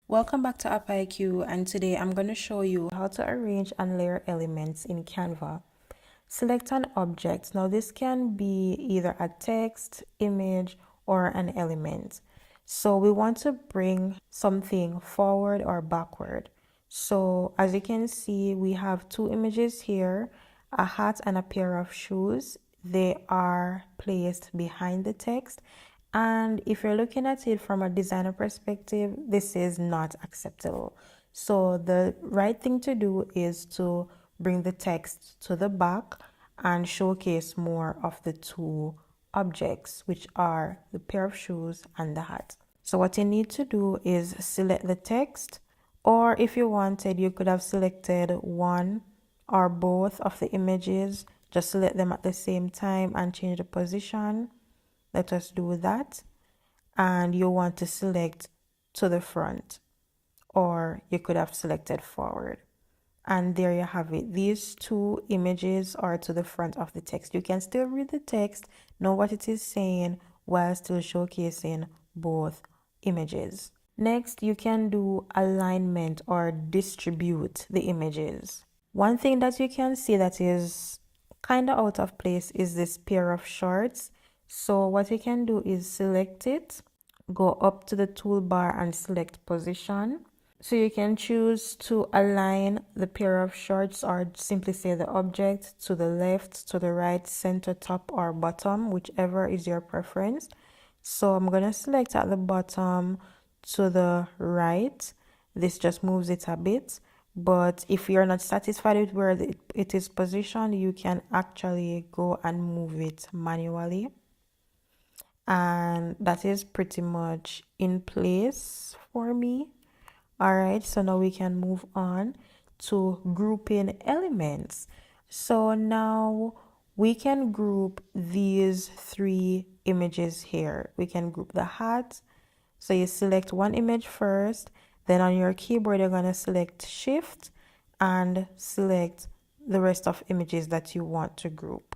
Welcome back to App IQ, and today I'm going to show you how to arrange and layer elements in Canva. Select an object. Now this can be either a text, image, or an element. So we want to bring something forward or backward. So as you can see, we have two images here, a hat and a pair of shoes. They are placed behind the text. And if you're looking at it from a designer perspective, this is not acceptable. So the right thing to do is to bring the text to the back and showcase more of the two objects, which are the pair of shoes and the hat. So what you need to do is select the text, or if you wanted, you could have selected one or both of the images. Just select them at the same time and change the position. Let us do that. And you want to select to the front, or you could have selected forward. And there you have it. These two images are to the front of the text. You can still read the text, know what it is saying, while still showcasing both images. Next, you can do alignment or distribute the images. One thing that you can see that is kind of out of place is this pair of shorts. So what you can do is select it, go up to the toolbar and select position. So you can choose to align the pair of shorts or simply say the object to the left, to the right, center, top, or bottom, whichever is your preference. So I'm going to select at the bottom to the right. This just moves it a bit. But if you're not satisfied with where it is positioned, you can actually go and move it manually. And that is pretty much in place for me. All right, so now we can move on to grouping elements. So now we can group these three images here. We can group the hat. So you select one image first, then on your keyboard, you're going to select Shift and select the rest of images that you want to group.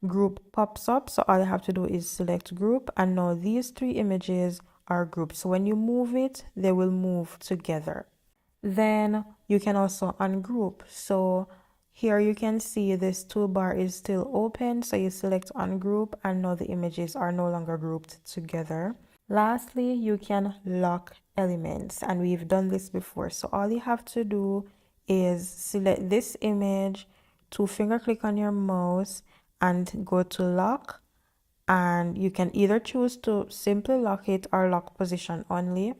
Group pops up, so all you have to do is select group, and now these three images are grouped. So when you move it, they will move together. Then you can also ungroup. So here you can see this toolbar is still open, so you select ungroup, and now the images are no longer grouped together. Lastly, you can lock elements, and we've done this before. So all you have to do is select this image, two-finger click on your mouse, and go to lock. And you can either choose to simply lock it or lock position only.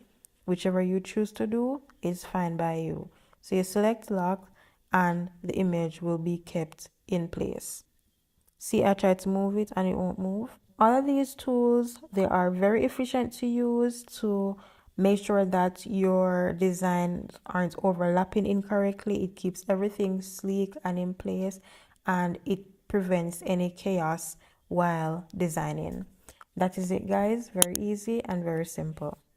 Whichever you choose to do is fine by you. So you select lock and the image will be kept in place. See, I tried to move it and it won't move. All of these tools, they are very efficient to use to make sure that your designs aren't overlapping incorrectly. It keeps everything sleek and in place, and it prevents any chaos while designing. That is it, guys. Very easy and very simple.